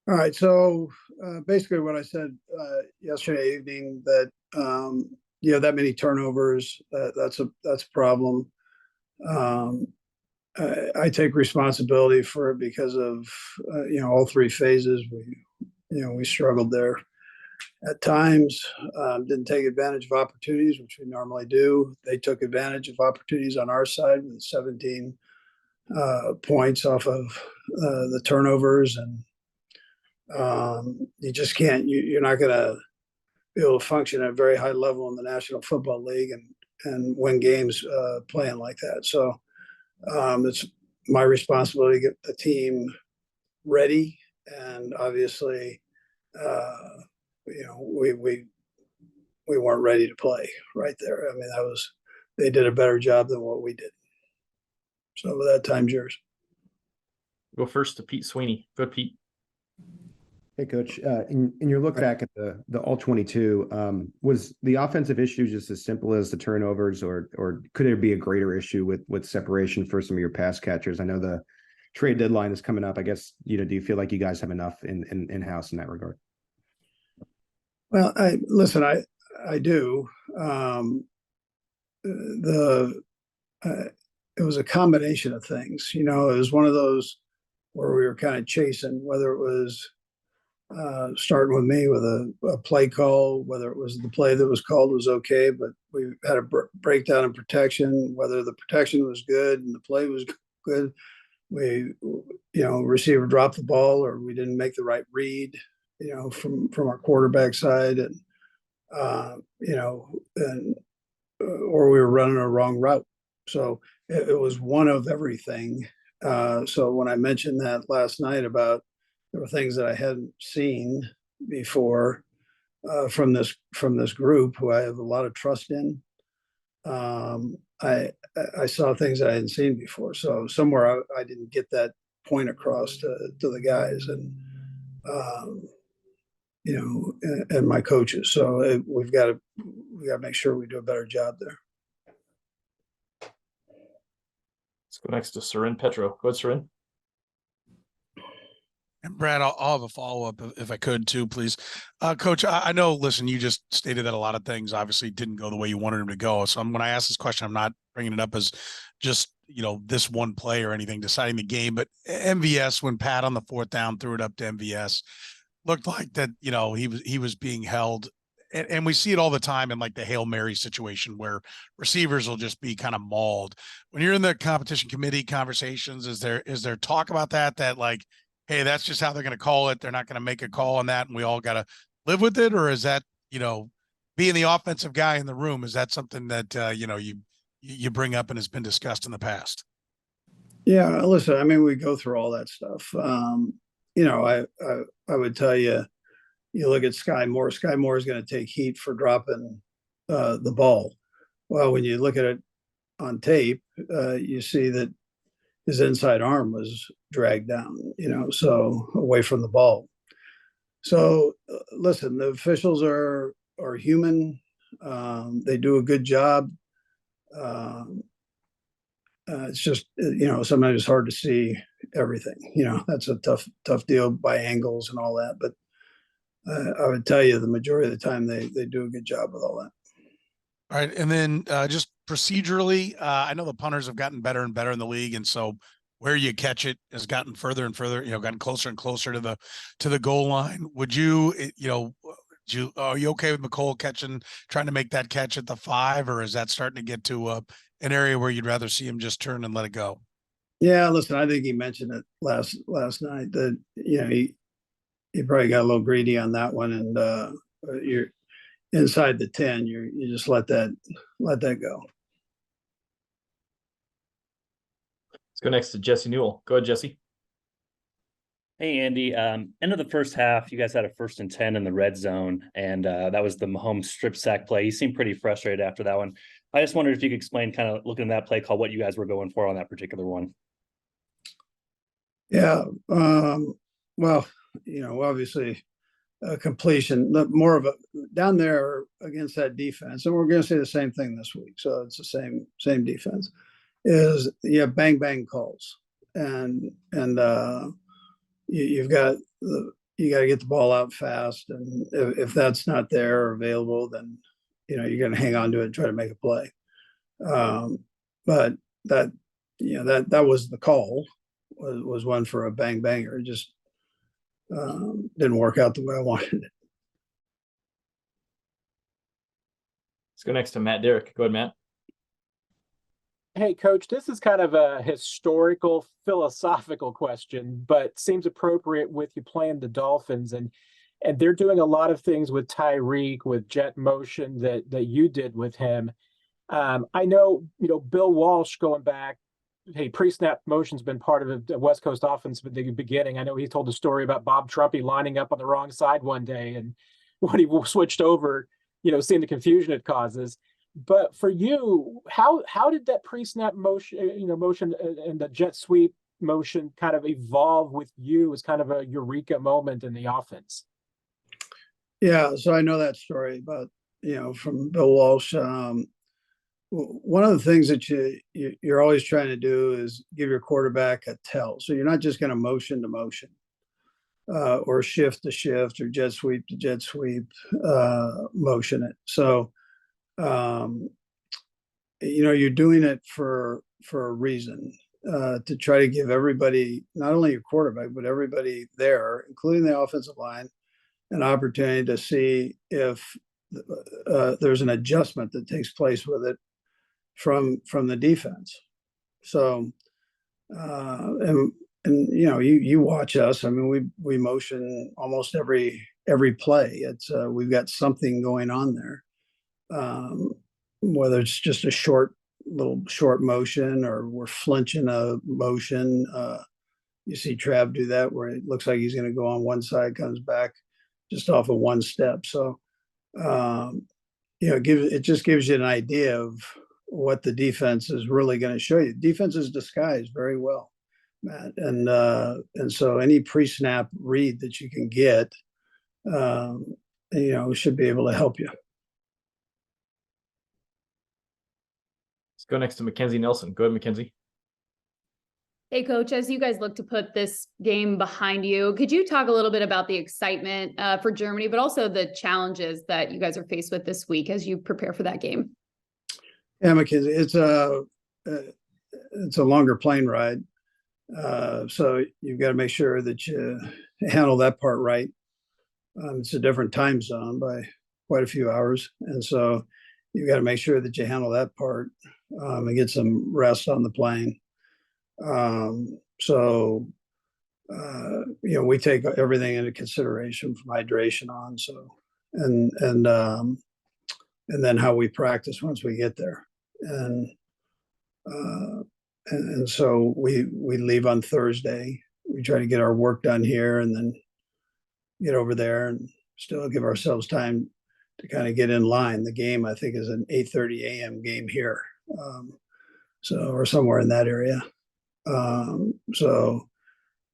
All right. So basically, what I said yesterday evening that that many turnovers, that's a problem. Um, I take responsibility for it because of all three phases. We struggled there at times. Didn't take advantage of opportunities, which we normally do. They took advantage of opportunities on our side with 17 points off of the turnovers, and you just can't. You're not going to be able to function at a very high level in the National Football League and win games playing like that. So it's my responsibility to get the team ready, and obviously, uh, we weren't ready to play right there. I mean, that was they did a better job than what we did. So with that, time's yours. Go first to Pete Sweeney. Good, Pete. Hey, Coach. In your look back at the all 22, was the offensive issue just as simple as the turnovers, or could there be a greater issue with separation for some of your pass catchers? I know the trade deadline is coming up. I guess do you feel like you guys have enough in house in that regard? Well, I do. The It was a combination of things. It was one of those where we were kind of chasing, whether it was starting with me with a play call, whether it was the play that was called was okay, but we had a breakdown in protection, whether the protection was good and the play was good. We, receiver dropped the ball or we didn't make the right read, from our quarterback side, and or we were running a wrong route. So it was one of everything. So when I mentioned that last night about there were things that I hadn't seen before from this group who I have a lot of trust in. I saw things that I hadn't seen before. So somewhere I didn't get that point across to the guys um, and my coaches. So we got to make sure we do a better job there. Let's go next to Soren Petro. Go ahead, Soren. And Brad, I'll have a follow-up if I could too, please. Coach, I know, listen, you just stated that a lot of things obviously didn't go the way you wanted them to go. So when I ask this question, I'm not bringing it up as just, this one play or anything deciding the game, but MVS, when Pat on the fourth down threw it up to MVS, looked like that, he was being held. And we see it all the time in like the Hail Mary situation where receivers will just be kind of mauled. When you're in the competition committee conversations, is there talk about that like, hey, that's just how they're going to call it. They're not going to make a call on that, and we all got to live with it? Or is that, being the offensive guy in the room, is that something that, you bring up and has been discussed in the past? Yeah, listen, I mean, we go through all that stuff. I would tell you, you look at Sky Moore. Sky Moore is going to take heat for dropping the ball. Well, when you look at it on tape, you see that his inside arm was dragged down, so away from the ball. So listen, the officials are human. They do a good job. It's just sometimes it's hard to see everything. That's a tough deal by angles and all that. But I would tell you the majority of the time they do a good job with all that. All right. And then just procedurally, I know the punters have gotten better and better in the league. And so where you catch it has gotten further and further, gotten closer and closer to the goal line. Would you, are you okay with McCole trying to make that catch at the 5, or is that starting to get to an area where you'd rather see him just turn and let it go? Yeah, listen, I think he mentioned it last night that, he probably got a little greedy on that one, and you're inside the 10, you just let that go. Let's go next to Jesse Newell. Go ahead, Jesse. Hey, Andy. End of the first half, you guys had a 1st and 10 in the red zone, and that was the Mahomes strip sack play. You seemed pretty frustrated after that one. I just wondered if you could explain, kind of looking at that play call, what you guys were going for on that particular one. Yeah. Well, obviously completion, more of a down there against that defense. And we're going to say the same thing this week. So it's the same defense is bang, bang calls. And you've got you got to get the ball out fast. And if that's not there or available, then, you're going to hang on to it and try to make a play. But that, that was the call, was one for a bang banger. It just didn't work out the way I wanted it. Let's go next to Matt Derrick. Go ahead, Matt. Hey, Coach, this is kind of a historical, philosophical question, but seems appropriate with you playing the Dolphins, and they're doing a lot of things with Tyreek, with jet motion that you did with him. I know, Bill Walsh going back, hey, pre-snap motion's been part of the West Coast offense from the beginning. I know he told a story about Bob Trumpy lining up on the wrong side one day, and when he switched over, seeing the confusion it causes. But for you, how did that pre-snap motion, motion and the jet sweep motion kind of evolve with you as kind of a eureka moment in the offense? Yeah, so I know that story about, from Bill Walsh. One of the things that you're always trying to do is give your quarterback a tell. So you're not just going to motion to motion, or shift to shift, or jet sweep to jet sweep, motion it. So, you're doing it for a reason, to try to give everybody, not only your quarterback, but everybody there, including the offensive line, an opportunity to see if there's an adjustment that takes place with it from the defense. So, you watch us. I mean, we motion almost every play. It's we've got something going on there. Whether it's just a short motion, or we're flinching a motion. You see Trav do that where it looks like he's going to go on one side, comes back just off of one step. So, it just gives you an idea of what the defense is really going to show you. Defense is disguised very well, Matt. And so any pre-snap read that you can get, should be able to help you. Let's go next to Mackenzie Nelson. Go ahead, Mackenzie. Hey, Coach, as you guys look to put this game behind you, could you talk a little bit about the excitement for Germany, but also the challenges that you guys are faced with this week as you prepare for that game? Yeah, Mackenzie, it's a longer plane ride. So you've got to make sure that you handle that part right. It's a different time zone by quite a few hours. And so you've got to make sure that you handle that part, and get some rest on the plane. We take everything into consideration from hydration on. So, and then how we practice once we get there. And so we leave on Thursday. We try to get our work done here and then get over there and still give ourselves time to kind of get in line. The game, I think, is an 8:30 a.m. game here. So we're somewhere in that area. So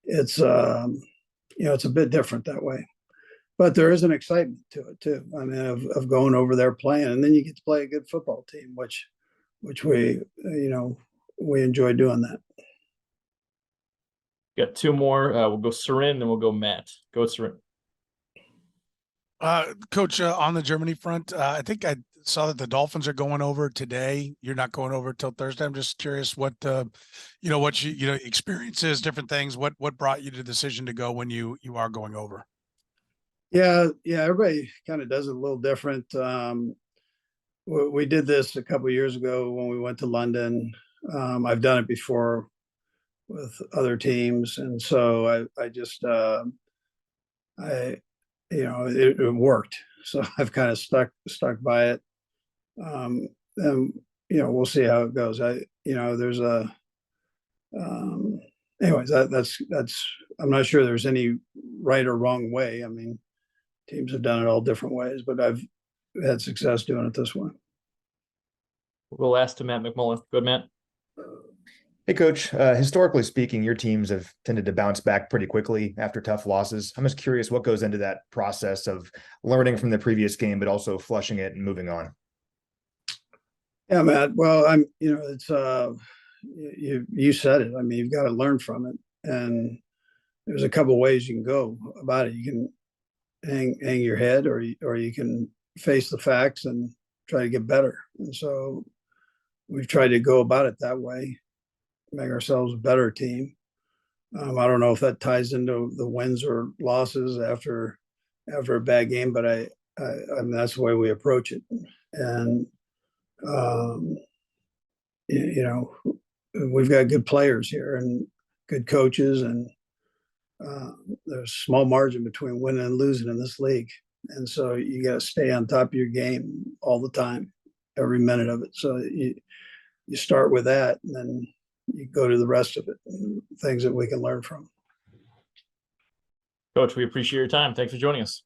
it's, it's a bit different that way, but there is an excitement to it too. I mean, of going over there playing, and then you get to play a good football team, which we, we enjoy doing that. Got two more. We'll go Sarin, then we'll go Matt. Go Sarin. Coach, on the Germany front, I think I saw that the Dolphins are going over today. You're not going over till Thursday. I'm just curious what experiences, different things. What brought you to the decision to go when you are going over? Yeah. Everybody kind of does it a little different. We did this a couple of years ago when we went to London. I've done it before with other teams, and so I just it worked. So I've kind of stuck by it. And we'll see how it goes. There's a anyways, that's I'm not sure there's any right or wrong way. I mean, teams have done it all different ways, but I've had success doing it this way. We'll go last to Matt McMullen. Go ahead, Matt. Hey, Coach. Historically speaking, your teams have tended to bounce back pretty quickly after tough losses. I'm just curious what goes into that process of learning from the previous game, but also flushing it and moving on. Yeah, Matt. Well, it's you said it. I mean, you've got to learn from it, and there's a couple ways you can go about it. You can hang your head, or you can face the facts and try to get better. And so we've tried to go about it that way, make ourselves a better team. I don't know if that ties into the wins or losses after a bad game, but I mean, that's the way we approach it. And you know, we've got good players here and good coaches, and there's a small margin between winning and losing in this league. And so you got to stay on top of your game all the time, every minute of it. So you start with that, and then you go to the rest of it, things that we can learn from. Coach, we appreciate your time. Thanks for joining us.